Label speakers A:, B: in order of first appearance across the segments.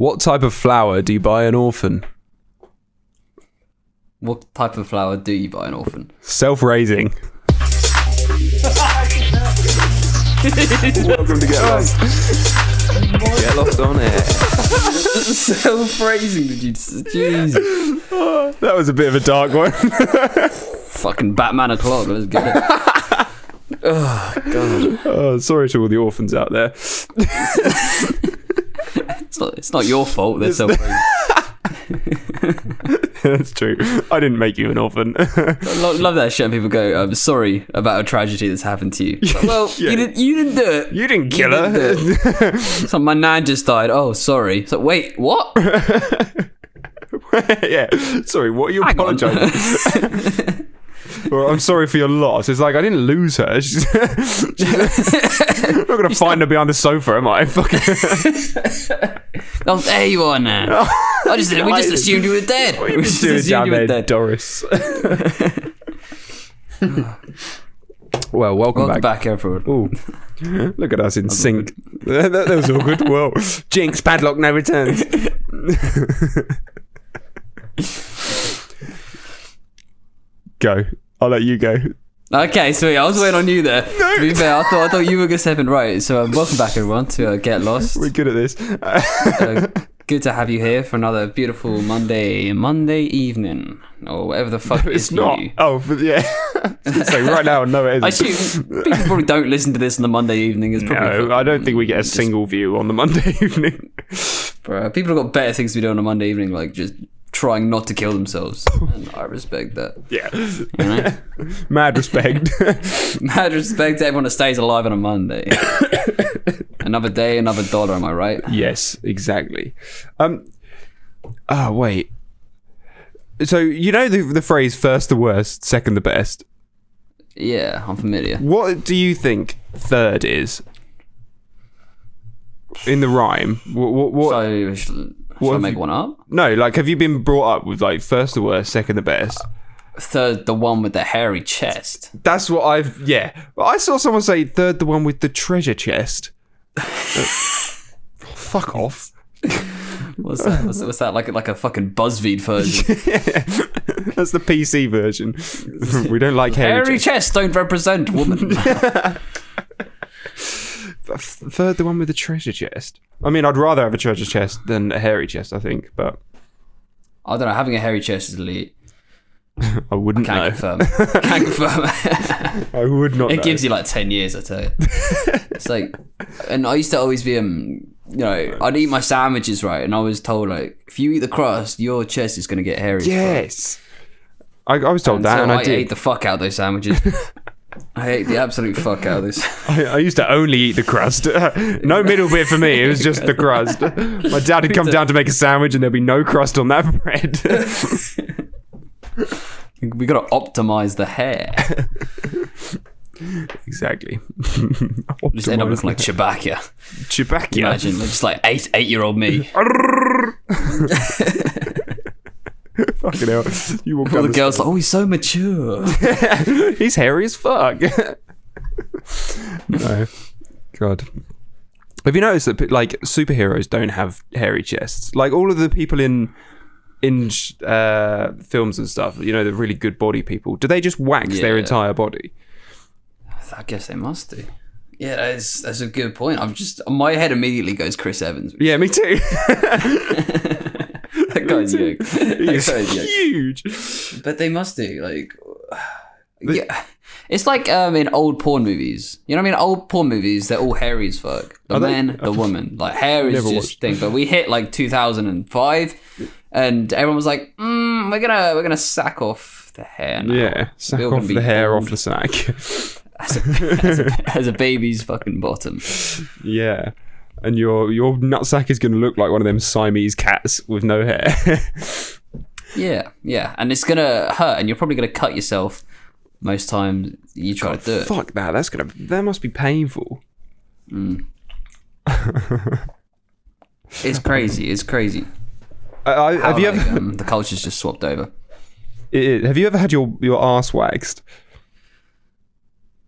A: What type of flower do you buy an orphan?
B: What type of flower do you buy an orphan?
A: Self-raising. Welcome to Get Lost. Get Lost on air.
B: Self-raising, did you? Jesus.
A: That was a bit of a dark one.
B: Fucking Batman o'clock, let's get it. Oh, God.
A: Oh, sorry to all the orphans out there.
B: It's not your fault, they're self-raising.
A: That's true. I didn't make you an orphan.
B: I love that shit when people go, I'm sorry about a tragedy that's happened to you. Like, well,
A: Yeah.
B: you didn't do it.
A: You didn't kill her.
B: So my nan just died. Oh, sorry. So wait, what?
A: Yeah. Sorry, what are you
B: Hang on.
A: apologising? Well, I'm sorry for your loss. It's like, I didn't lose her. I'm not going to find her behind the sofa, am I?
B: Oh, there you are now. We just assumed you were dead.
A: What are you
B: We just
A: doing
B: assumed
A: down
B: you were
A: there,
B: dead.
A: Doris? Well, welcome
B: back, everyone.
A: Ooh. Look at us in sync. That was all good. Well, jinx, padlock, no returns. Go. I'll let you go.
B: Okay, sweet. I was waiting on you there.
A: No.
B: To be fair, I thought you were going to step in right. So welcome back, everyone, to Get Lost.
A: We're good at this.
B: Good to have you here for another beautiful Monday evening, or whatever the fuck it is
A: It's
B: for
A: not.
B: you.
A: Oh, but yeah. So right now, no, it
B: I
A: isn't.
B: assume people probably don't listen to this on the Monday evening. It's probably
A: No, I don't think we get a single view on the Monday evening.
B: Bro, people have got better things to do on a Monday evening, like just trying not to kill themselves. And I respect that.
A: Yeah.
B: You know?
A: Mad respect.
B: Mad respect to everyone that stays alive on a Monday. Another day, another dollar, am I right?
A: Yes, exactly. Wait. So, you know the phrase first the worst, second the best?
B: Yeah, I'm familiar.
A: What do you think third is? In the rhyme? What?
B: So, should I
A: have
B: make
A: you-
B: one up?
A: No, like, have you been brought up with, like, first the worst, second the best?
B: Third, the one with the hairy chest.
A: That's what I've... Yeah. I saw someone say third the one with the treasure chest. Fuck off.
B: What's that? What's that? Like a fucking BuzzFeed version.
A: That's the PC version. We don't like hairy chest.
B: Chests don't represent woman.
A: Third, the one with the treasure chest. I mean, I'd rather have a treasure chest than a hairy chest, I think, but
B: I don't know. Having a hairy chest is elite.
A: I wouldn't know.
B: Can't confirm. Can't confirm.
A: I would not know.
B: It gives you like 10 years, I tell you. It's like, and I used to always be, I'd eat my sandwiches, right? And I was told, like, if you eat the crust, your chest is going to get hairy.
A: Yes. I was told that,
B: so
A: and I
B: ate
A: did.
B: the fuck out of those sandwiches. I ate the absolute fuck out of this.
A: I used to only eat the crust. No middle bit for me. It was just the crust. My dad would come down to make a sandwich, and there'd be no crust on that bread.
B: We got to optimize the hair.
A: Exactly.
B: Just end up looking like Chewbacca.
A: Chewbacca.
B: Imagine, just like eight-year-old me.
A: Fucking hell. You walk
B: All
A: down
B: the girls like, oh, he's so mature.
A: He's hairy as fuck. No. God. Have you noticed that, like, superheroes don't have hairy chests? Like, all of the people in films and stuff, you know, the really good body people, do they just wax their
B: Yeah.
A: entire body?
B: I guess they must do. Yeah, that's a good point. I'm just, my head immediately goes Chris Evans.
A: Yeah, me too.
B: That guy's yoke.
A: He's
B: That guy's yoke.
A: huge.
B: But they must do, like, yeah. It's like in old porn movies. You know what I mean? Old porn movies, they're all hairy as fuck. The
A: Are they?
B: man, the woman. Like, hair is
A: Never
B: just
A: watched.
B: thing. But we hit like 2005, and everyone was like, we're gonna sack off the hair now.
A: Yeah, sack
B: We're gonna
A: off
B: be
A: the hair
B: bald
A: off the sack.
B: as a baby's fucking bottom.
A: Yeah. And your nutsack is going to look like one of them Siamese cats with no hair.
B: Yeah. And it's gonna hurt, and you're probably gonna cut yourself most times you try to do it.
A: Fuck that. That must be painful.
B: It's crazy.
A: Have you ever?
B: The culture's just swapped over.
A: Have you ever had your arse waxed?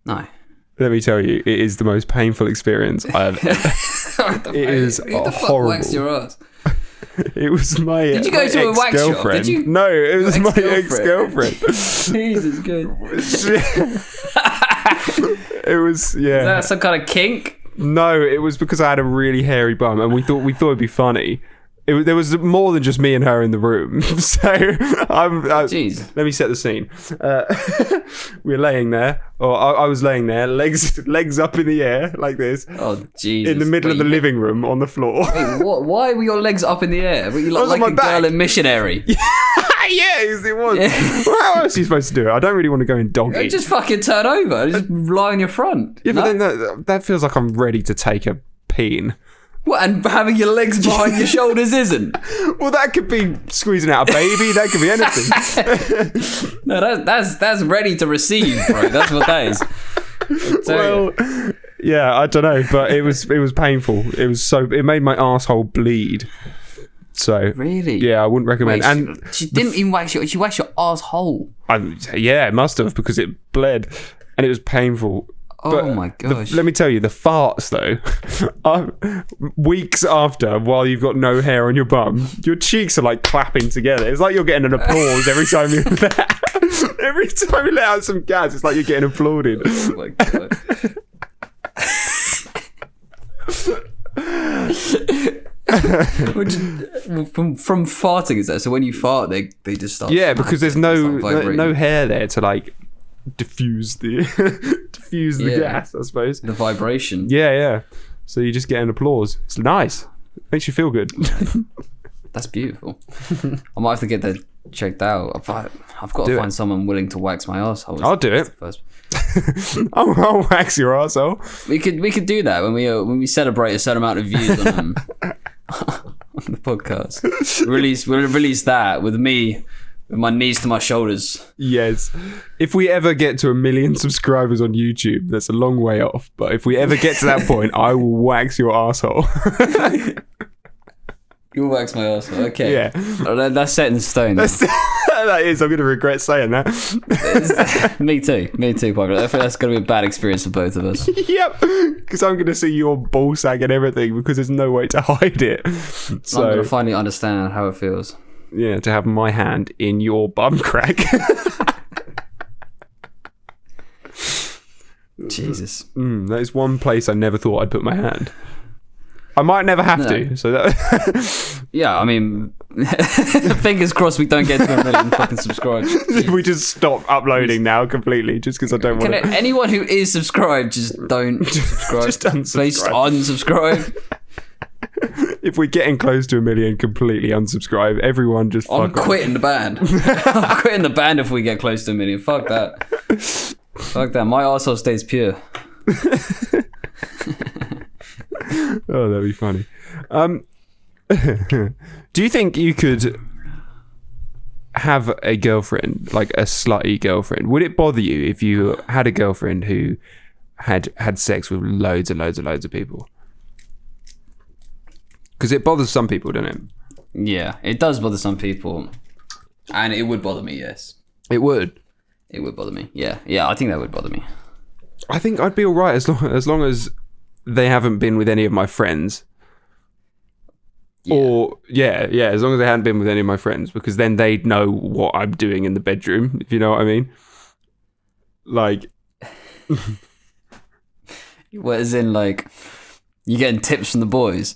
B: No.
A: Let me tell you, it is the most painful experience I have ever. It is
B: Who the fuck
A: horrible.
B: waxed your ass?
A: It was my.
B: Did you go to a wax shop? Did you?
A: No, it was my
B: ex-girlfriend.
A: ex-girlfriend.
B: Jesus, good.
A: It was, yeah.
B: Is that some kind of kink?
A: No, it was because I had a really hairy bum, and we thought it'd be funny. There was more than just me and her in the room. So
B: Jeez.
A: Let me set the scene. We're laying there, or I was laying there, legs up in the air like this.
B: Oh, Jesus.
A: In the middle of the living room on the floor.
B: Wait, what? Why were your legs up in the air? Were you like a
A: back.
B: girl in Missionary?
A: Yes, it was. Well, how else are you supposed to do it? I don't really want to go in doggy.
B: Just fucking turn over. Just lie on your front.
A: Yeah, but then that feels like I'm ready to take a peen.
B: What, and having your legs behind your shoulders isn't?
A: Well, that could be squeezing out a baby. That could be anything.
B: No, that's ready to receive, bro. That's what that is.
A: Well, yeah, I don't know, but it was painful. It made my asshole bleed. So
B: really,
A: yeah, I wouldn't recommend.
B: Wait,
A: and
B: she didn't even wax your. She waxed your asshole.
A: Yeah, it must have, because it bled, and it was painful.
B: Oh my gosh.
A: Let me tell you, the farts though, weeks after, while you've got no hair on your bum, your cheeks are like clapping together. It's like you're getting an applause every time you every time you let out some gas. It's like you're getting applauded.
B: Oh my god. from farting, is that? So when you fart, they just start.
A: Yeah, because there's no hair there to like diffuse the gas, I suppose.
B: The vibration.
A: Yeah. So you just get an applause. It's nice. Makes you feel good.
B: That's beautiful. I might have to get that checked out. I've got to find someone willing to wax my arsehole.
A: I'll do it. I'll wax your arsehole.
B: We could do that when we celebrate a certain amount of views on the podcast. We'll release that with me with my knees to my shoulders.
A: Yes. If we ever get to 1 million subscribers on YouTube, that's a long way off. But if we ever get to that point, I will wax your arsehole.
B: You'll wax my arsehole. Okay.
A: Yeah.
B: That's set in stone.
A: That is. I'm going to regret saying that.
B: Me too, Pablo. I think that's going to be a bad experience for both of us.
A: Yep. Because I'm going to see your ball sack and everything, because there's no way to hide it. So
B: I'm going to finally understand how it feels.
A: Yeah, to have my hand in your bum crack.
B: Jesus.
A: That is one place I never thought I'd put my hand. I might never have to. So that.
B: Yeah, I mean, fingers crossed we don't get to 1 million fucking subscribers.
A: We just stop uploading now completely, just because I don't want to.
B: Anyone who is subscribed, just don't subscribe.
A: Just unsubscribe.
B: Please unsubscribe.
A: If we're getting close to 1 million, completely unsubscribe. Everyone just fuck
B: I'm quitting the band. I'm quitting the band if we get close to 1 million. Fuck that. Fuck that. My arsehole stays pure.
A: Oh, that'd be funny. Do you think you could have a girlfriend, like a slutty girlfriend? Would it bother you if you had a girlfriend who had sex with loads of people? Because it bothers some people, doesn't it?
B: Yeah, it does bother some people. And it would bother me, yes.
A: It would?
B: It would bother me, yeah. Yeah, I think that would bother me.
A: I think I'd be alright as long as they haven't been with any of my friends. Yeah. Or, as long as they hadn't been with any of my friends, because then they'd know what I'm doing in the bedroom, if you know what I mean. Like...
B: Well, as in, like, you getting tips from the boys?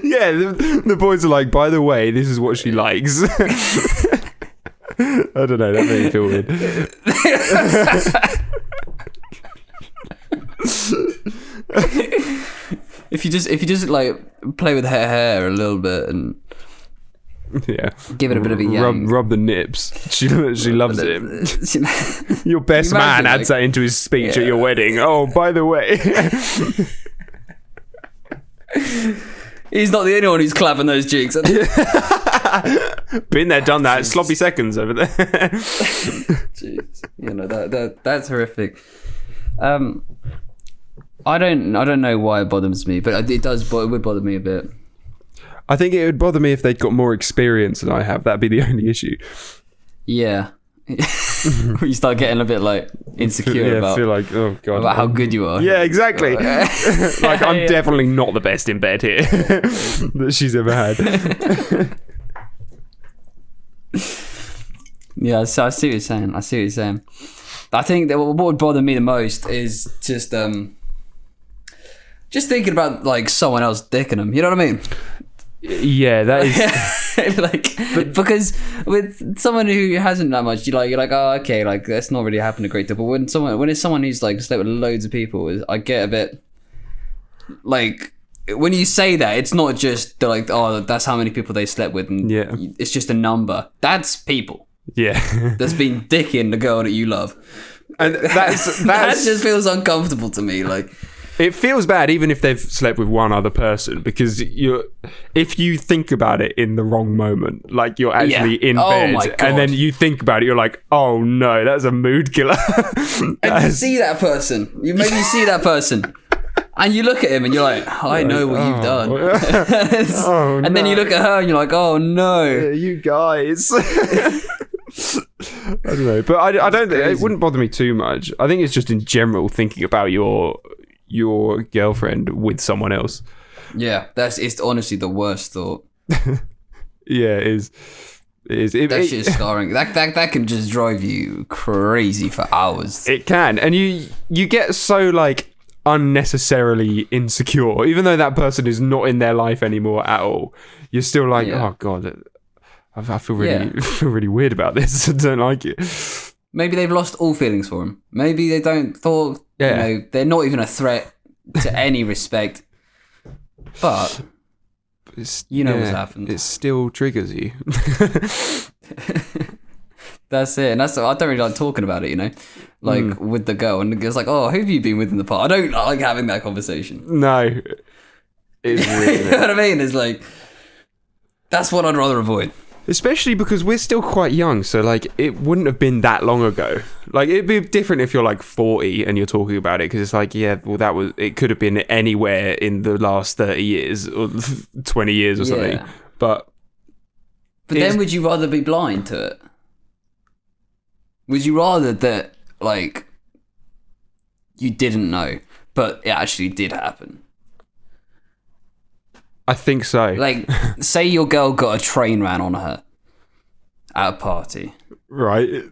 A: Yeah, the boys are like, by the way, this is what she likes. I don't know, that made me feel weird. If you just like play with her hair a little bit and
B: give it a bit of a yang.
A: rub the nips. She loves it. Your best man adds that into his speech at your wedding. Oh, by the way.
B: He's not the only one who's clapping those cheeks.
A: Been there, done that. Sloppy seconds over there.
B: Jeez. That's horrific. I don't know why it bothers me, but it would bother me a bit.
A: I think it would bother me if they'd got more experience than I have. That'd be the only issue.
B: Yeah. You start getting a bit like insecure about,
A: feel like, oh god,
B: about how good you are.
A: Yeah, exactly. Like I'm definitely not the best in bed here that she's ever had.
B: Yeah, so I see what you're saying. I think that what would bother me the most is just thinking about like someone else dicking them. You know what I mean?
A: Yeah, that is
B: like, because with someone who hasn't that much, you're like, oh, okay, like that's not really happened a great deal. But when it's someone who's like slept with loads of people, I get a bit like, when you say that, it's not just they're like, oh, that's how many people they slept with, and it's just a number. That's people.
A: Yeah,
B: that's been dicking the girl that you love,
A: and that's
B: that just feels uncomfortable to me. Like,
A: it feels bad even if they've slept with one other person, because if you think about it in the wrong moment, like you're actually in bed and then you think about it, you're like, oh no, that's a mood killer.
B: And you see that person, see that person. And you look at him and you're like, I know what you've done. And then you look at her and you're like, oh no.
A: Yeah, you guys. I don't know. But I don't think it wouldn't bother me too much. I think it's just in general thinking about your girlfriend with someone else.
B: Yeah, it's honestly the worst thought.
A: Yeah, it is. That
B: shit is scarring. That can just drive you crazy for hours.
A: It can. And you get so like unnecessarily insecure, even though that person is not in their life anymore at all. You're still like, oh god, I feel really weird about this. I don't like it.
B: Maybe they've lost all feelings for him. Maybe they don't thought they're not even a threat to any respect. But what's happened.
A: It still triggers you.
B: That's it. And I don't really like talking about it, like with the girl, and the girl's like, oh, who have you been with in the past? I don't like having that conversation.
A: No. It's weird.
B: You know what I mean? It's like, that's what I'd rather avoid.
A: Especially because we're still quite young, so like it wouldn't have been that long ago. Like it'd be different if you're like 40 and you're talking about it, because it's like, it could have been anywhere in the last 30 years or 20 years or something.
B: Yeah.
A: But
B: then would you rather be blind to it? Would you rather that like you didn't know, but it actually did happen?
A: I think so.
B: Like, say your girl got a train ran on her at a party.
A: Right.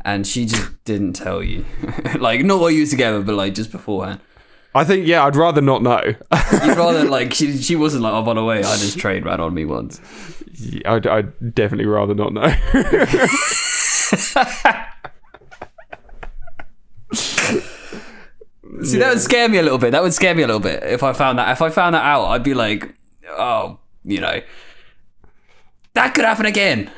B: And she just didn't tell you. Like, not while you were together, but like just beforehand.
A: I think, I'd rather not know.
B: You'd rather, like, she wasn't like, oh, by the way, I just train ran on me once.
A: Yeah, I'd definitely rather not know.
B: See, that would scare me a little bit. If I found that out, I'd be like, oh, that could happen again.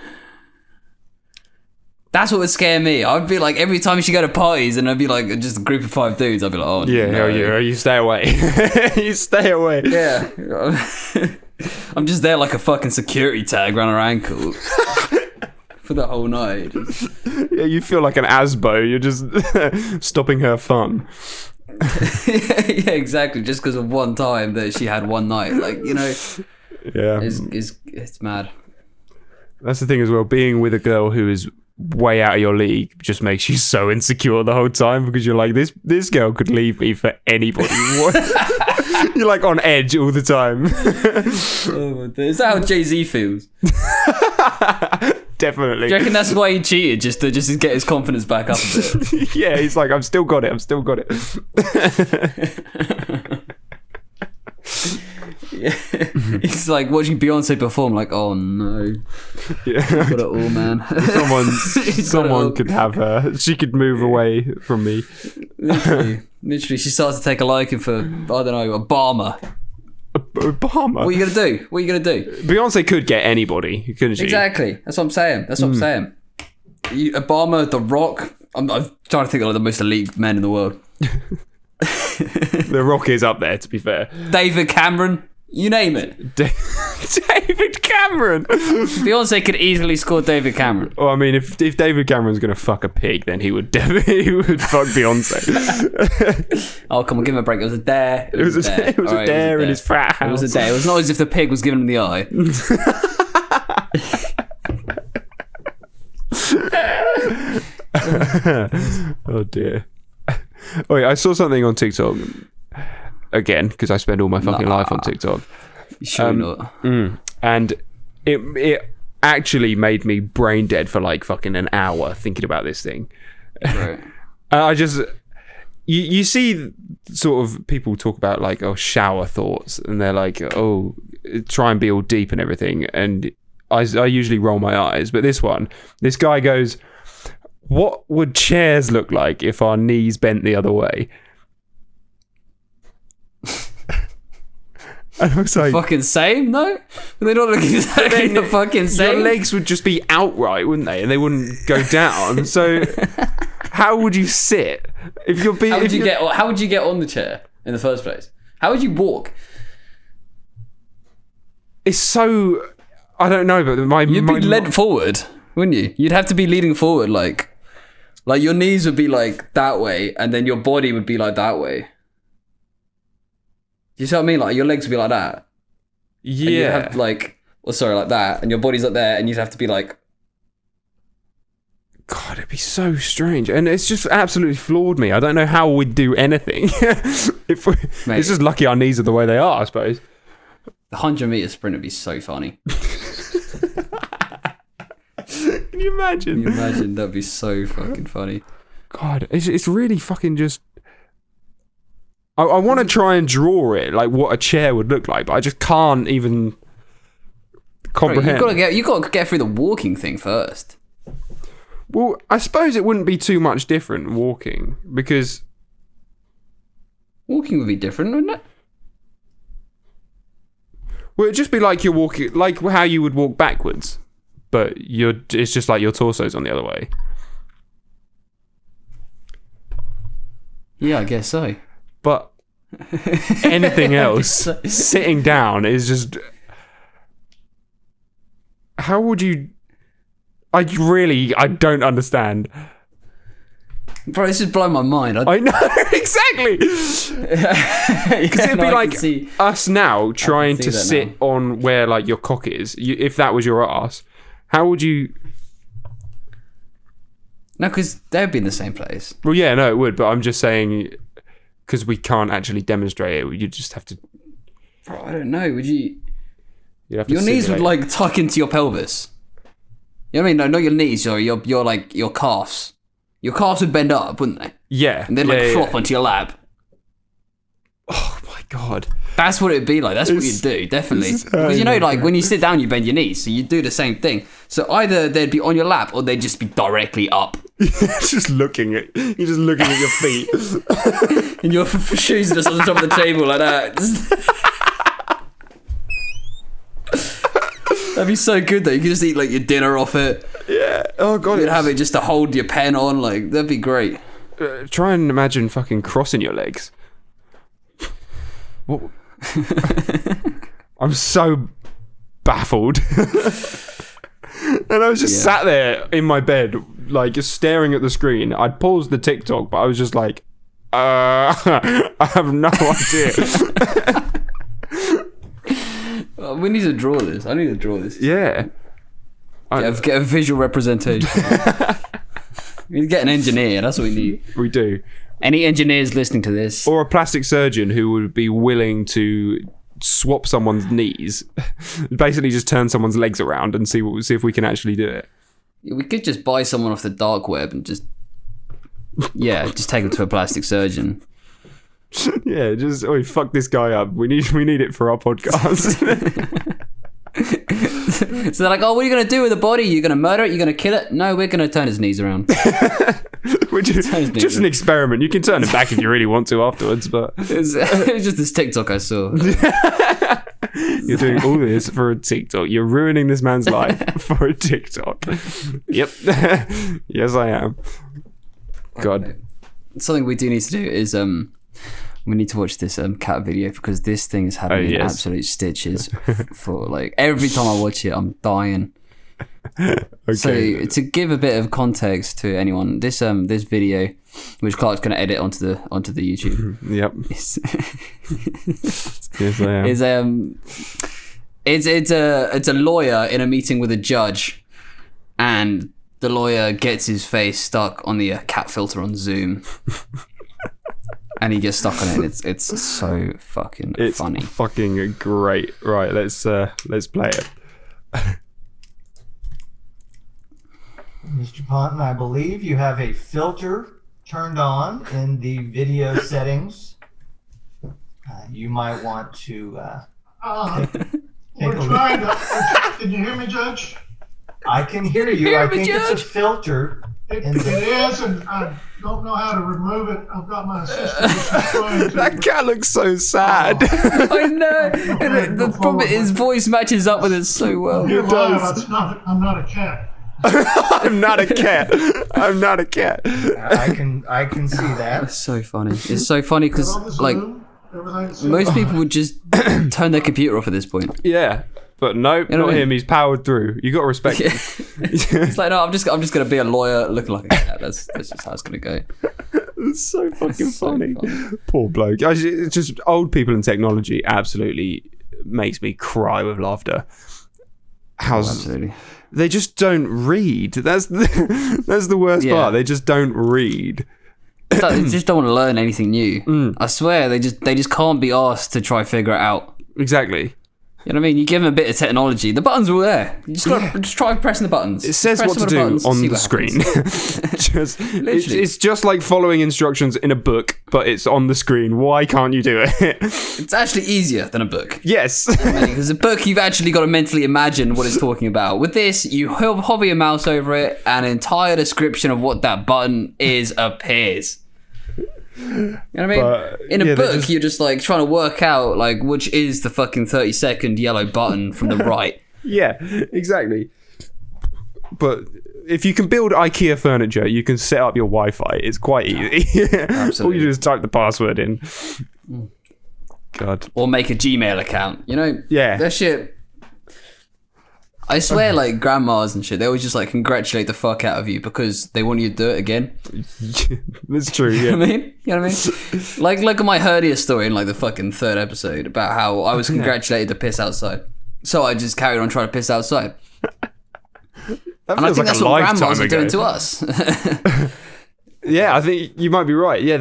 B: That's what would scare me. I'd be like, every time she go to parties and I'd be like, just a group of 5 dudes, I'd be like, oh, no.
A: You stay away. You stay away.
B: Yeah. I'm just there like a fucking security tag around her ankle. For the whole night.
A: Yeah, you feel like an Asbo. You're just stopping her fun.
B: Yeah, exactly. Just because of one time that she had one night, like,
A: yeah,
B: it's mad.
A: That's the thing as well. Being with a girl who is way out of your league just makes you so insecure the whole time, because you're like, this girl could leave me for anybody. You're like on edge all the time.
B: Is that how Jay-Z feels?
A: Definitely.
B: Do you reckon that's why he cheated, just to get his confidence back up a bit?
A: Yeah, he's like, I've still got it.
B: Yeah. He's like watching Beyonce perform, like, oh no.
A: Yeah.
B: Got it all, man.
A: Someone could have her. She could move away from me.
B: Literally, she starts to take a liking for, I don't know, Obama.
A: What
B: are you gonna do?
A: Beyonce could get anybody, couldn't she?
B: Exactly. That's what I'm saying. Obama, The Rock. I'm trying to think of like the most elite men in the world.
A: The Rock is up there, to be fair.
B: David Cameron. You name it.
A: David Cameron.
B: Beyonce could easily score David Cameron.
A: Well, I mean, if David Cameron's gonna fuck a pig, then he would definitely fuck Beyonce.
B: Oh, come on, give him a break. It was a dare.
A: It was a dare in his frat house.
B: It was a dare. It was not as if the pig was giving him the eye.
A: Oh dear. Wait, I saw something on TikTok again because I spend all my fucking life on TikTok.
B: Sure not.
A: And it actually made me brain dead for like fucking an hour thinking about this thing.
B: Right.
A: I just you see sort of people talk about like shower thoughts, and they're like try and be all deep and everything, and I usually roll my eyes, but this guy goes, what would chairs look like if our knees bent the other way? And I was like,
B: fucking same though? They're not looking exactly the fucking same.
A: Your legs would just be outright, wouldn't they? And they wouldn't go down. So how would you sit? If you're being,
B: how would you get on the chair in the first place? How would you walk?
A: It's so, I don't know, but
B: you'd be led forward, wouldn't you? You'd have to be leading forward, like your knees would be like that way, and then your body would be like that way. You see what I mean? Like your legs would be like that.
A: Yeah.
B: And you'd have like that, and your body's up there, and you'd have to be like.
A: God, it'd be so strange, and it's just absolutely floored me. I don't know how we'd do anything. It's just lucky our knees are the way they are, I suppose.
B: The 100-meter sprint would be so funny.
A: Can you imagine?
B: That'd be so fucking funny.
A: God, it's really fucking just. I want to try and draw it, like what a chair would look like, but I just can't even comprehend.
B: Bro, you got to get through the walking thing first.
A: Well, I suppose it wouldn't be too much different walking, because
B: walking would be different, wouldn't it?
A: Well, it'd just be like you're walking, like how you would walk backwards, but it's just like your torso's on the other way.
B: Yeah, I guess so.
A: But anything else, sitting down is just... How would you... I don't understand.
B: Bro, this is blowing my mind.
A: I know, exactly. Because it'd be like us now trying to sit on where like your cock is. If that was your ass, how would you...
B: No, because they'd be in the same place.
A: Well, yeah, no, it would. But I'm just saying... Because we can't actually demonstrate it, you just have to.
B: Bro, I don't know. Would you?
A: Your
B: knees would like tuck into your pelvis. You know what I mean? No, not your knees. Your like your calves. Your calves would bend up, wouldn't they?
A: Yeah.
B: And then flop onto your lap.
A: Oh my god.
B: That's what it'd be like. That's what you'd do, definitely. Because like when you sit down, you bend your knees, so you do the same thing. So either they'd be on your lap or they'd just be directly up.
A: You're just looking at your feet.
B: And your shoes are just on the top of the table like that. That'd be so good though. You could just eat like your dinner off it.
A: Yeah. Oh god.
B: You'd have it just to hold your pen on. Like that'd be great.
A: Try and imagine fucking crossing your legs. What? I'm so baffled. And I was just sat there in my bed, like just staring at the screen. I'd paused the TikTok, but I was just like, I have no idea.
B: We need to draw this. I need to draw this.
A: Yeah.
B: Get a visual representation. We need to get an engineer. That's what we need.
A: We do.
B: Any engineers listening to this?
A: Or a plastic surgeon who would be willing to swap someone's knees, basically just turn someone's legs around and see if we can actually do it.
B: We could just buy someone off the dark web and just take them to a plastic surgeon.
A: Yeah, just fuck this guy up. We need it for our podcast.
B: So they're like, what are you going to do with the body? You're going to murder it? You're going to kill it? No, we're going to turn his knees around.
A: Which is just an experiment. You can turn it back if you really want to afterwards, but...
B: It was just this TikTok I saw.
A: You're doing all this for a TikTok. You're ruining this man's life for a TikTok. Yep. Yes, I am. God.
B: Something we do need to do is... we need to watch this cat video because this thing is having absolute stitches for like every time I watch it I'm dying. Okay. So to give a bit of context to anyone, this video, which Clark's going to edit onto the YouTube.
A: Yep. Yes, I am.
B: It's a lawyer in a meeting with a judge, and the lawyer gets his face stuck on the cat filter on Zoom. And he gets stuck on it, and it's so fucking funny.
A: It's fucking great. Right, let's play it.
C: Mr. Ponton, I believe you have a filter turned on in the video settings. You might want to
D: we're trying to. Can you hear me, Judge?
C: I can hear you. I think it's a filter.
D: It is, and I don't know how to remove it. I've got my assistant trying to.
A: That cat looks so sad.
B: I know. And the problem is, his voice matches up with it so well.
D: You're live. I'm not a cat.
A: I'm not a cat. I'm not a cat.
C: I can see that.
B: It's so funny. It's so funny because like
D: Everything's
B: most people would just turn their computer off at this point.
A: Yeah. But nope,
B: You know
A: not
B: what I mean?
A: him. He's powered through. You got to respect him.
B: It's like, no, I'm just gonna be a lawyer looking like a cat. That's just how it's gonna go.
A: It's so fucking
B: so
A: funny.
B: funny.
A: Poor bloke. It's just old people and technology absolutely makes me cry with laughter.
B: Absolutely.
A: They just don't read. That's the worst
B: Yeah.
A: part. They just don't read.
B: They just don't want to learn anything new. I swear, they just can't be asked to try figure it out.
A: Exactly.
B: You know what I mean? You give them a bit of technology. The buttons are all there. You just try pressing the buttons.
A: It says
B: Press
A: what to
B: some
A: do
B: of the buttons,
A: on
B: see
A: the
B: what
A: screen.
B: happens.
A: It's just like following instructions in a book, but it's on the screen. Why can't you do it?
B: It's actually easier than a book.
A: Yes.
B: Because a book, you've actually got to mentally imagine what it's talking about. With this, you hover your mouse over it, and an entire description of what that button is appears. You know what I mean?
A: But,
B: in a
A: yeah,
B: book, you're just like trying to work out like which is the fucking 30-second yellow button from the right.
A: Yeah, exactly. But if you can build IKEA furniture, you can set up your Wi-Fi. It's quite easy.
B: Absolutely.
A: Or you just type the password in. God.
B: Or make a Gmail account. You know?
A: Yeah.
B: That shit. I swear, like grandmas and shit, they always just like congratulate the fuck out of you because they want you to do it again.
A: That's true,
B: You
A: yeah.
B: know what I mean? You know what I mean? Like, look at my hernia story in like the fucking 3rd episode about how I was congratulated to piss outside. So I just carried on trying to piss outside.
A: That
B: And I
A: feels
B: think that's
A: a
B: what
A: lifetime
B: grandmas are
A: ago.
B: doing to us.
A: Yeah, I think you might be right. Yeah,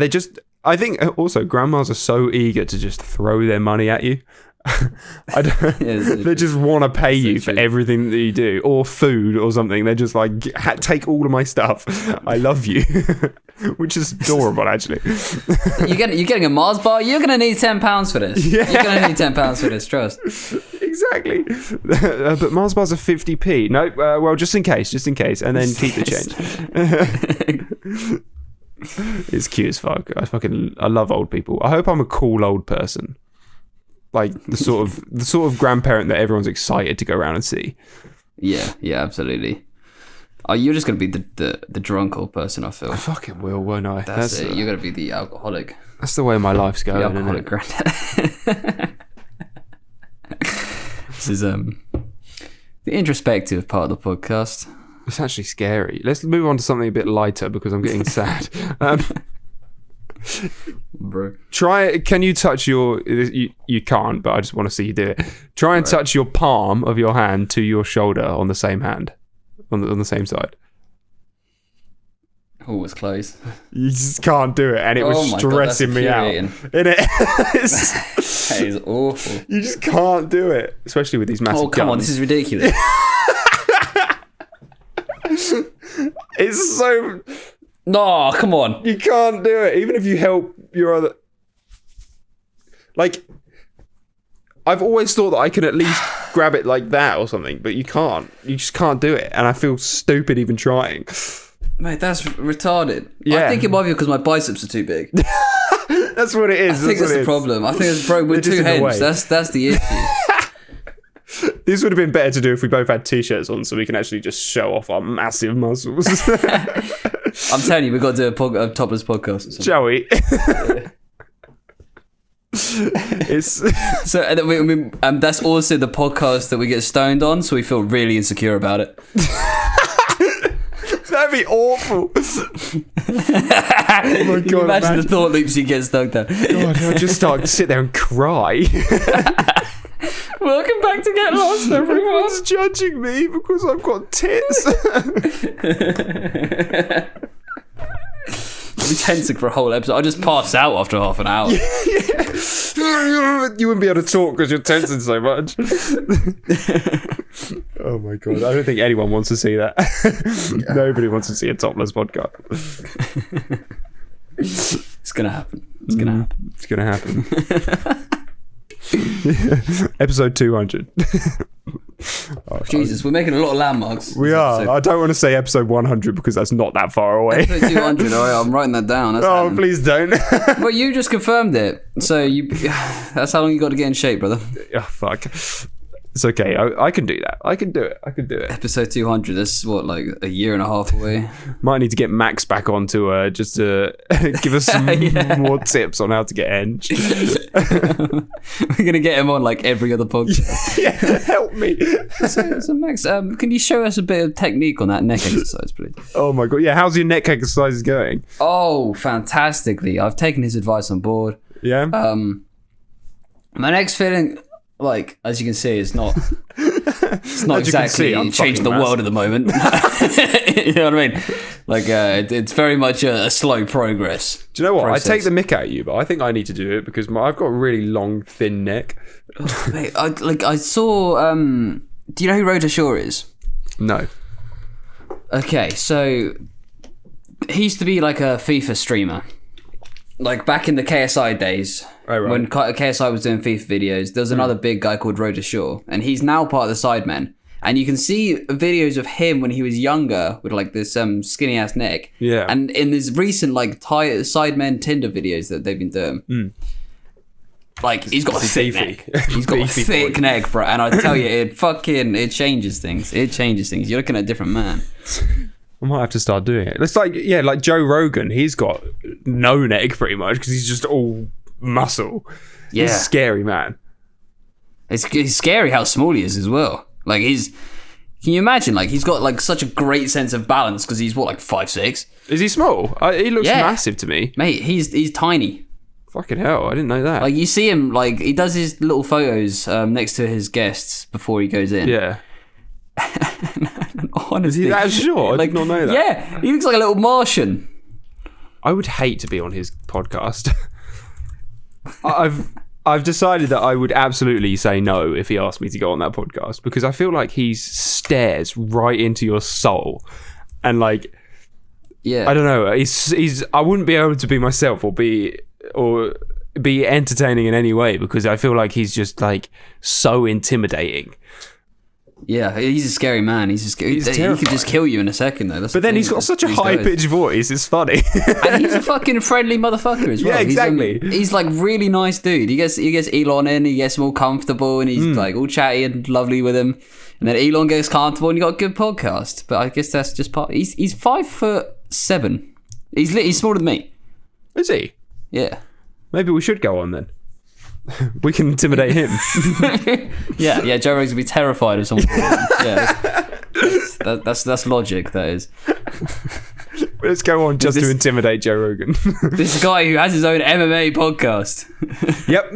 A: I think also grandmas are so eager to just throw their money at you. They just want to pay you for everything that you do, or food or something. They're just like, take all of my stuff. I love you, which is adorable, actually.
B: You're getting a Mars bar. You're gonna need £10 for this.
A: Yeah.
B: You're gonna need £10 for this. Trust.
A: Exactly. But Mars bars are 50p. No, well, just in case, and then keep the change. It's cute as fuck. I love old people. I hope I'm a cool old person. Like the sort of grandparent that everyone's excited to go around and see.
B: Yeah, absolutely. Oh, you're just gonna be the drunk old person. I feel.
A: I fucking will, won't I?
B: That's it. You're gonna be the alcoholic.
A: That's the way my life's going.
B: The alcoholic granddad. This is the introspective part of the podcast.
A: It's actually scary. Let's move on to something a bit lighter because I'm getting sad.
B: Bro.
A: Can you touch you can't, but I just want to see you do it. Try and touch your palm of your hand to your shoulder on the same hand, on the same side.
B: Oh, it's close.
A: You just can't do it, and it was stressing me out. Innit?
B: That is awful.
A: You just can't do it, especially with these massive
B: Oh, come on, this is ridiculous.
A: It's so...
B: No, come on.
A: You can't do it, even if you help your other... Like, I've always thought that I could at least grab it like that or something, but you can't. You just can't do it, and I feel stupid even trying.
B: Mate, that's retarded.
A: Yeah.
B: I think it might be because my biceps are too big.
A: That's what it is.
B: I think that's the problem. I think it's broke with
A: They're just
B: two
A: in the
B: heads.
A: way.
B: That's the issue.
A: This would have been better to do if we both had t-shirts on so we can actually just show off our massive muscles.
B: I'm telling you, we've got to do a topless podcast or something.
A: Shall we? It's
B: So and that's also the podcast that we get stoned on, so we feel really insecure about it.
A: that'd be awful. Oh my
B: Can you
A: god!
B: imagine the thought loops you get stuck down.
A: God, I'll just sit there and cry.
B: Welcome back to Get Lost, everyone.
A: Everyone's judging me because I've got tits.
B: I'll be tensing for a whole episode. I'll just pass out after half an hour.
A: You wouldn't be able to talk because you're tensing so much. Oh my god! I don't think anyone wants to see that. Nobody wants to see a topless podcast.
B: It's gonna happen. It's gonna happen.
A: It's gonna happen. Episode 200.
B: Jesus, we're making a lot of landmarks.
A: We are. I don't want to say episode 100 because that's not that far away.
B: Episode 200. All right, I'm writing that down. That's happening.
A: Please don't.
B: Well, you just confirmed it. So that's how long you got to get in shape, brother.
A: Oh, fuck. It's okay. I can do that. I can do it.
B: Episode 200. That's what, like a year and a half away.
A: Might need to get Max back on to just to give us some more tips on how to get henge.
B: We're gonna get him on like every other podcast.
A: Yeah, help me.
B: So Max, can you show us a bit of technique on that neck exercise, please?
A: Oh my god. Yeah, how's your neck exercises going?
B: Oh, fantastically. I've taken his advice on board.
A: Yeah.
B: My neck's feeling like, as you can see, it's not exactly changing the world at the moment. You know what I mean? Like, it's very much a slow progress.
A: Do you know what?
B: Process.
A: I take the mick out of you, but I think I need to do it because I've got a really long, thin neck.
B: Mate, I saw. Do you know who Rhoda Shaw is?
A: No.
B: Okay, so he used to be like a FIFA streamer. Like back in the KSI days, when KSI was doing FIFA videos, there was another big guy called Rhoda Shaw, and he's now part of the Sidemen. And you can see videos of him when he was younger with like this skinny ass neck.
A: Yeah.
B: And in this recent like Sidemen Tinder videos that they've been doing, like he's got a thick neck. He's got a thick neck, bro. And I tell you, it changes things. It changes things. You're looking at a different man.
A: I might have to start doing it. It's like, yeah, like Joe Rogan. He's got no neck pretty much because he's just all muscle.
B: Yeah.
A: He's a scary man.
B: It's scary how small he is as well. Like can you imagine? Like he's got like such a great sense of balance because he's what, like 5'6".
A: Is he small? He looks massive to me.
B: Mate, he's tiny.
A: Fucking hell, I didn't know that.
B: Like you see him, like he does his little photos next to his guests before he goes in.
A: Yeah.
B: Honestly,
A: is he that short? I did not know that.
B: Yeah, he looks like a little Martian.
A: I would hate to be on his podcast. I've decided that I would absolutely say no if he asked me to go on that podcast because I feel like he stares right into your soul, and like,
B: yeah,
A: I don't know. He's I wouldn't be able to be myself or be entertaining in any way because I feel like he's just like so intimidating.
B: Yeah, he's a scary man. He could just kill you in a second, though.
A: But then he's got such a high-pitched voice. It's funny.
B: And he's a fucking friendly motherfucker as well.
A: Yeah, exactly.
B: He's like really nice dude. He gets Elon in. He gets him all comfortable, and he's like all chatty and lovely with him. And then Elon gets comfortable, and you got a good podcast. But I guess that's just part. He's 5'7". He's smaller than me.
A: Is he?
B: Yeah.
A: Maybe we should go on then. We can intimidate him.
B: yeah. Joe Rogan's gonna be terrified of someone. Yeah, that's logic. That is.
A: Let's go on just to intimidate Joe Rogan.
B: This guy who has his own MMA podcast.
A: Yep.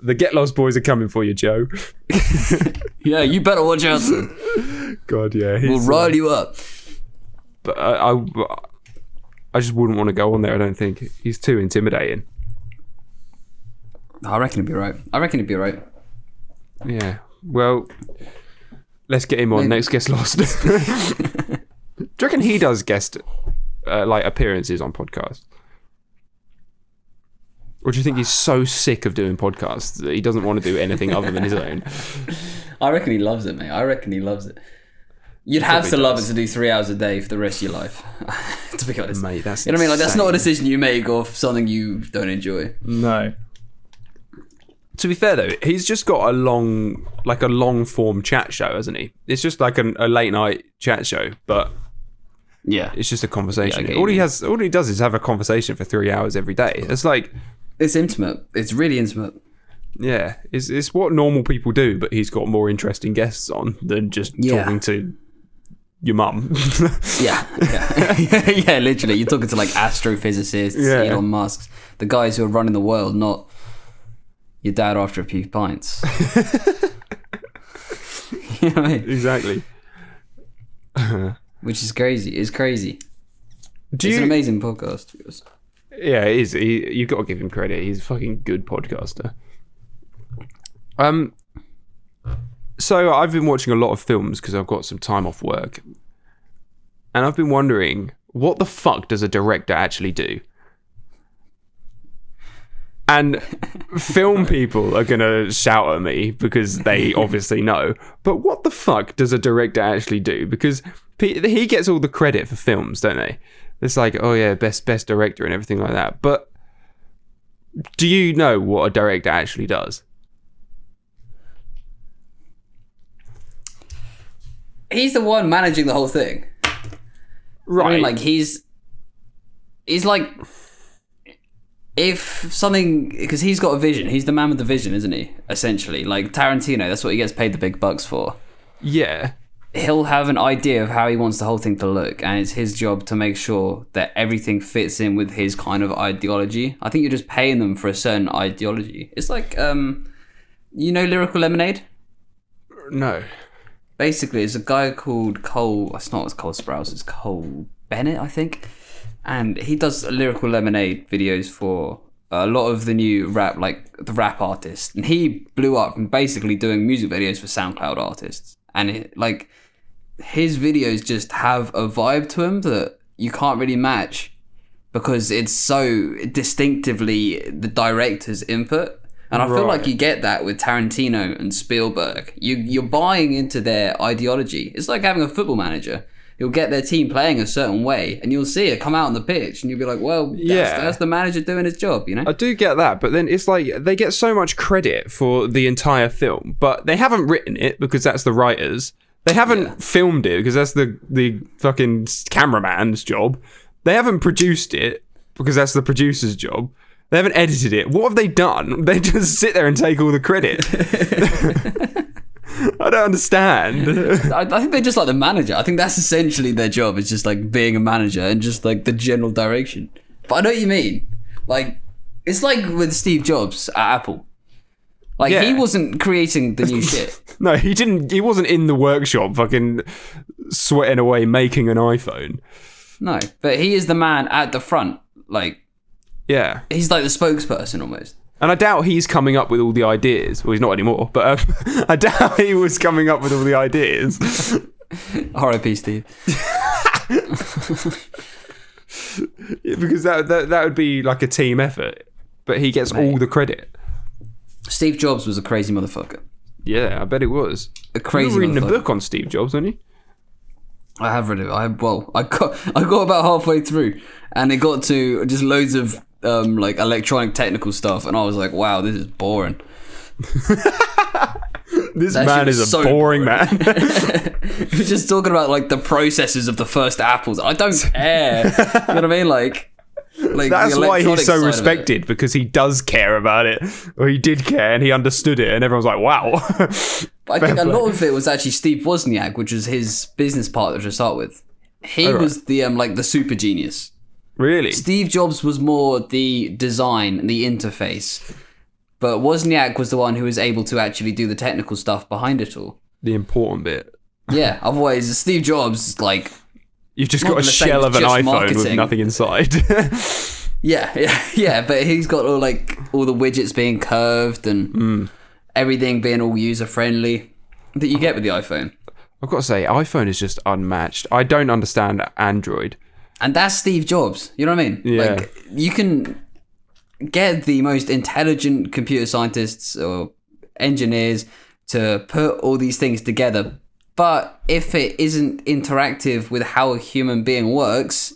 A: The Get Lost boys are coming for you, Joe.
B: Yeah, you better watch out.
A: God, yeah.
B: We'll rile you up.
A: But I just wouldn't want to go on there. I don't think he's too intimidating.
B: I reckon he'd be right.
A: Yeah. Well, let's get him on next Guest Lost. Do you reckon he does guest like appearances on podcasts? Or do you think he's so sick of doing podcasts that he doesn't want to do anything other than his own?
B: I reckon he loves it, mate. I reckon he loves it. You'd have to love it to do 3 hours a day for the rest of your life. To be honest,
A: mate, that's
B: you know what I mean. Like that's not a
A: insane.
B: decision you make off something you don't enjoy.
A: No. To be fair though, he's just got a long form chat show, hasn't he? It's just like a late night chat show, but
B: yeah,
A: it's just a conversation.
B: Yeah,
A: all he does is have a conversation for 3 hours every day. It's like,
B: it's intimate. It's really intimate.
A: yeah, it's what normal people do, but he's got more interesting guests on than just talking to your mum.
B: Yeah. Yeah, literally. You're talking to like astrophysicists, Elon Musk, the guys who are running the world, not your dad after a few pints. You know what I mean?
A: Exactly.
B: Which is crazy. It's crazy.
A: Do
B: It's
A: you?
B: an amazing podcast.
A: Yeah, it is. You've got to give him credit. He's a fucking good podcaster. So I've been watching a lot of films because I've got some time off work, and I've been wondering, what the fuck does a director actually do? And film people are gonna shout at me because they obviously know. But what the fuck does a director actually do? Because he gets all the credit for films, don't they? It's like, oh yeah, best director and everything like that. But do you know what a director actually does?
B: He's the one managing the whole thing.
A: Right.
B: I mean, like, he's like, if something, because he's got a vision. He's the man with the vision, isn't he? Essentially, like Tarantino, that's what he gets paid the big bucks for.
A: Yeah.
B: He'll have an idea of how he wants the whole thing to look, and it's his job to make sure that everything fits in with his kind of ideology. I think you're just paying them for a certain ideology. It's like, you know, Lyrical Lemonade?
A: No.
B: Basically, it's a guy called Cole. It's not Cole Sprouse. It's Cole Bennett, I think. And he does Lyrical Lemonade videos for a lot of the new rap, like the rap artists. And he blew up from basically doing music videos for SoundCloud artists. And like, his videos just have a vibe to him that you can't really match because it's so distinctively the director's input. And I feel like you get that with Tarantino and Spielberg. You're buying into their ideology. It's like having a football manager. You'll get their team playing a certain way, and you'll see it come out on the pitch, and you'll be like, well, that's the manager doing his job, you know?
A: I do get that, but then it's like they get so much credit for the entire film, but they haven't written it because that's the writers. They haven't filmed it because that's the fucking cameraman's job. They haven't produced it because that's the producer's job. They haven't edited it. What have they done? They just sit there and take all the credit. I don't understand.
B: I think they're just like the manager. I think that's essentially their job. It's just like being a manager and just like the general direction. But I know what you mean. Like, it's like with Steve Jobs at Apple. Like, he wasn't creating the new shit.
A: No, he didn't. He wasn't in the workshop fucking sweating away making an iPhone.
B: No, but he is the man at the front. Like,
A: yeah.
B: He's like the spokesperson almost.
A: And I doubt he's coming up with all the ideas. Well, he's not anymore, but I doubt he was coming up with all the ideas.
B: R.I.P. Steve.
A: Because that would be like a team effort. But he gets all the credit.
B: Steve Jobs was a crazy motherfucker.
A: Yeah, I bet it was.
B: A crazy
A: You're reading a
B: motherfucker.
A: book on Steve Jobs, aren't you?
B: I have read it. I got about halfway through, and it got to just loads of like electronic technical stuff, and I was like, wow, this is boring.
A: This man is a boring man.
B: He was just talking about like the processes of the first apples. I don't care. You know what I mean? Like
A: that's why he's so respected, because he does care about it, or he did care, and he understood it, and everyone's like, wow.
B: But I think a lot of it was actually Steve Wozniak, which was his business partner to start with. He was the like the super genius.
A: Really?
B: Steve Jobs was more the design, the interface. But Wozniak was the one who was able to actually do the technical stuff behind it all.
A: The important bit.
B: Yeah, otherwise Steve Jobs, like...
A: You've just got a shell of an iPhone with nothing inside.
B: Yeah, but he's got all the widgets being curved and everything being all user-friendly that you get with the iPhone.
A: I've got to say, iPhone is just unmatched. I don't understand Android.
B: And that's Steve Jobs, you know what I mean?
A: Yeah.
B: Like, you can get the most intelligent computer scientists or engineers to put all these things together, but if it isn't interactive with how a human being works,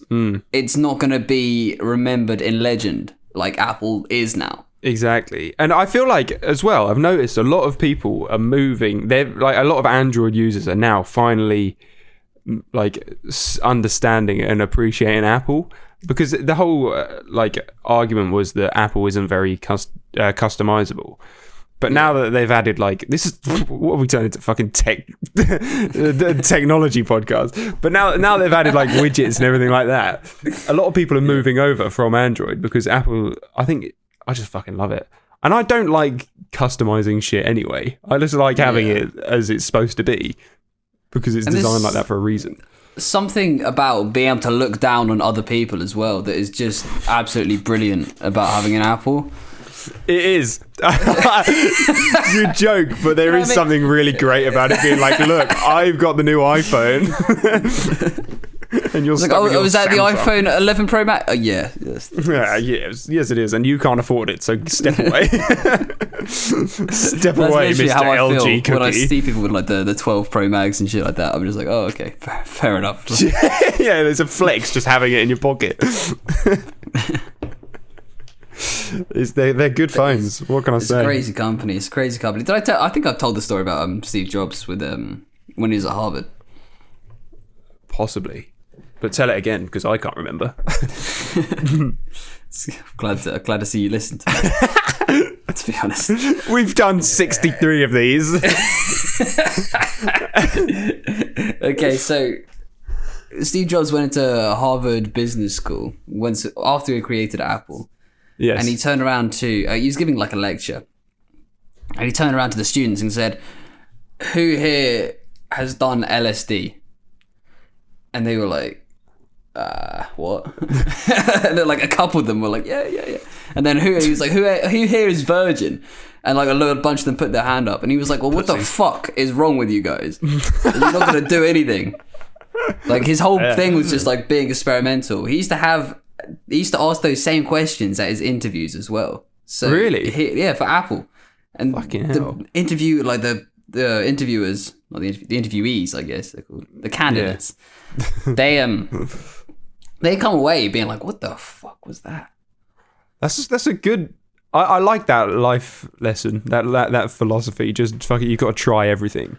B: it's not going to be remembered in legend like Apple is now.
A: Exactly. And I feel like, as well, I've noticed a lot of people are moving. They're like, a lot of Android users are now finally like understanding and appreciating Apple, because the whole argument was that Apple isn't very customizable. But now that they've added, like, this is what have we turned into, fucking the technology podcast. But now they've added like widgets and everything like that. A lot of people are moving over from Android because Apple, I just fucking love it. And I don't like customizing shit anyway. I just like having it as it's supposed to be because it's designed like that for a reason.
B: Something about being able to look down on other people as well that is just absolutely brilliant about having an Apple.
A: It is. You joke, but there is something really great about it being like, look, I've got the new iPhone. And you're
B: like, was that the iPhone 11 Pro Max? Oh, yeah. Yes,
A: yes, it is. And you can't afford it, so step away. Step away, Mr.
B: how I
A: LG
B: feel
A: Cookie.
B: when I see people with like the 12 Pro Max and shit like that. I'm just like, oh, okay, fair enough.
A: Yeah, there's a flex just having it in your pocket. They're good phones. What can I say?
B: It's a crazy company. Did I think I've told the story about Steve Jobs with when he was at Harvard.
A: Possibly. But tell it again, because I can't remember.
B: Glad to see you listen to me. To be honest,
A: we've done 63 of these.
B: Okay, so Steve Jobs went into Harvard Business School after he created Apple.
A: Yes.
B: And he turned around to he was giving like a lecture, and he turned around to the students and said, "Who here has done LSD?" And they were like, what? And then like a couple of them were like, yeah. And then he was like, who here is virgin? And like a bunch of them put their hand up. And he was like, well, what the fuck is wrong with you guys? You're not going to do anything. Like his whole thing was just like being experimental. He used to ask those same questions at his interviews as well. So
A: really?
B: For Apple. And
A: fucking hell.
B: The interview, like the interviewers, not the interviewees, I guess they're called, the candidates. Yeah. They come away being like, what the fuck was that?
A: That's a good. I like that life lesson, that philosophy. Just fuck it, you've got to try everything.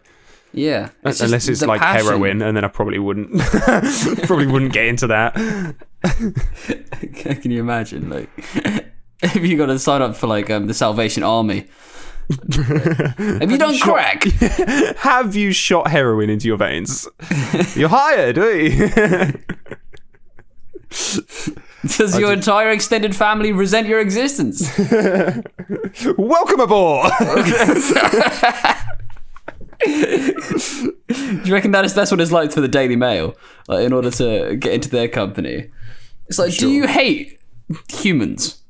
B: Yeah,
A: unless it's like passion. Heroin, and then I probably wouldn't. Probably wouldn't get into that.
B: Can you imagine, like, if you got to sign up for like the Salvation Army? Have you done crack?
A: Have you shot heroin into your veins? You're hired, eh?
B: Does your entire extended family resent your existence?
A: Welcome aboard.
B: Do you reckon that's what it's like for the Daily Mail? Like, in order to get into their company, it's like, do you hate humans?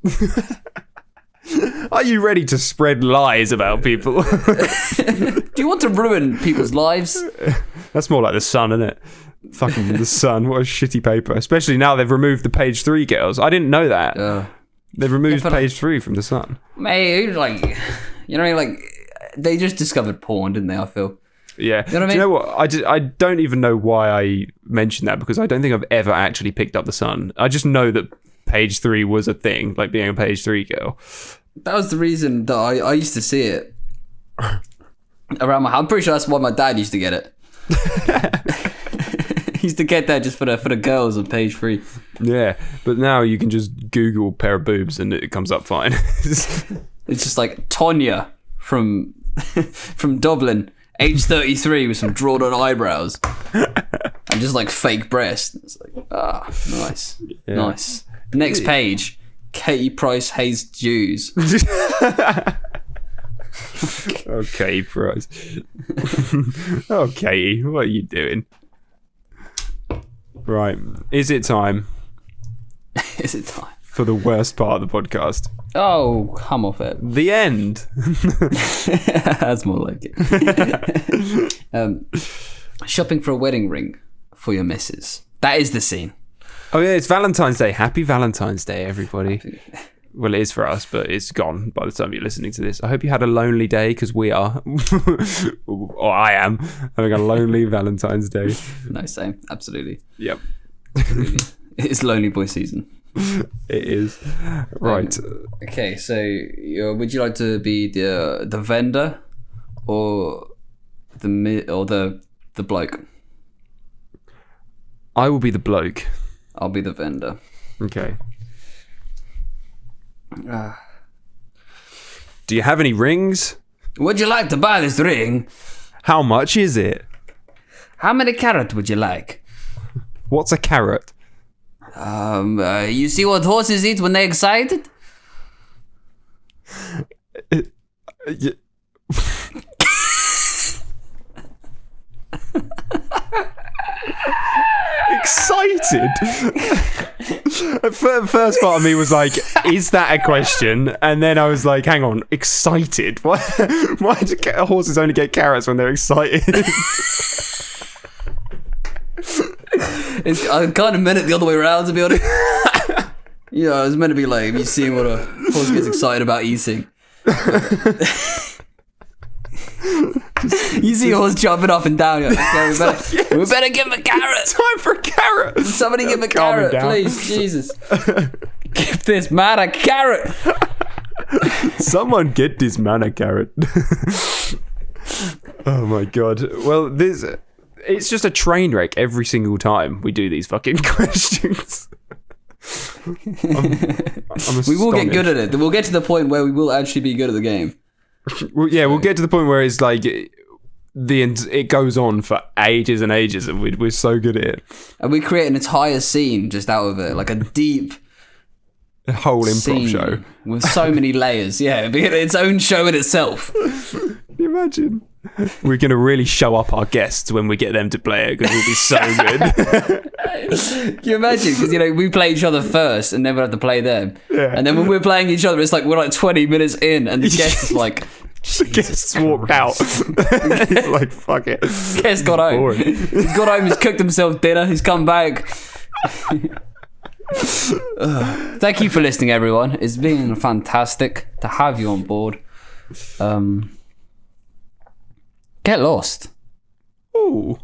A: Are you ready to spread lies about people?
B: Do you want to ruin people's lives?
A: That's more like The Sun, isn't it? Fucking The Sun. What a shitty paper. Especially now they've removed the page 3 girls. I didn't know that. They've removed page 3 from The Sun.
B: Mate, like, you know what I mean? Like, they just discovered porn, didn't they? I feel.
A: Yeah.
B: You know what I mean?
A: Do you know what? I don't even know why I mentioned that, because I don't think I've ever actually picked up The Sun. I just know that page 3 was a thing, like being a page 3 girl.
B: That was the reason that I used to see it around my house. I'm pretty sure that's why my dad used to get it. He used to get that just for the girls on page 3.
A: Yeah, but now you can just Google pair of boobs and it comes up fine.
B: It's just like Tonya from Dublin, age 33, with some drawn on eyebrows and just like fake breast. It's like, nice. Yeah. Nice. Next page, Katie Price hates Jews.
A: Okay, Price. Oh, Katie, what are you doing? Right, is it time?
B: Is it time?
A: For the worst part of the podcast.
B: Oh, come off it.
A: The end.
B: That's more like it. Shopping for a wedding ring for your missus. That is the scene.
A: Oh yeah, it's Valentine's Day. Happy Valentine's Day, everybody. Well, it is for us, but it's gone by the time you're listening to this. I hope you had a lonely day, because we are. Or I am having a lonely Valentine's Day.
B: No, same. Absolutely.
A: Yep.
B: Absolutely. It's lonely boy season.
A: It is. Right.
B: Okay, so would you like to be the vendor or the bloke?
A: I will be the bloke.
B: I'll be the vendor.
A: Okay. Do you have any rings?
B: Would you like to buy this ring?
A: How much is it?
B: How many carrot would you like?
A: What's a carrot?
B: You see what horses eat when they're excited?
A: Yeah. Excited. The first part of me was like, "Is that a question?" And then I was like, "Hang on, excited? Why do horses only get carrots when they're excited?"
B: I kind of meant it the other way around, to be honest. Yeah, it was meant to be like you seeing what a horse gets excited about eating. You see a horse jumping up and down. You're like, okay, we better give him a carrot.
A: Time for a carrot.
B: Somebody give him a
A: Calm him
B: carrot,
A: down.
B: please. Jesus. Give this man a carrot.
A: Someone get this man a carrot. Oh my god. Well, it's just a train wreck every single time we do these fucking questions. I'm
B: We will get good
A: astonished.
B: at it. We'll get to the point where we will actually be good at the game.
A: Well, yeah, we'll get to the point where it's like it goes on for ages and ages, and we're so good at it.
B: And we create an entire scene just out of it, like a deep
A: A whole improv
B: scene
A: show.
B: with so many layers. Yeah, it'd be its own show in itself.
A: Can you imagine? We're going to really show up our guests when we get them to play it, because it'll be so good.
B: Can you imagine? Because, we play each other first and then we'll have to play them.
A: Yeah.
B: And then when we're playing each other, it's like we're like 20 minutes in and the guest is like,
A: The guests walked out. He's like, fuck it.
B: guest got home.
A: Boring.
B: He's got home, he's cooked himself dinner, he's come back. Thank you for listening, everyone. It's been fantastic to have you on board. Get lost.
A: Ooh.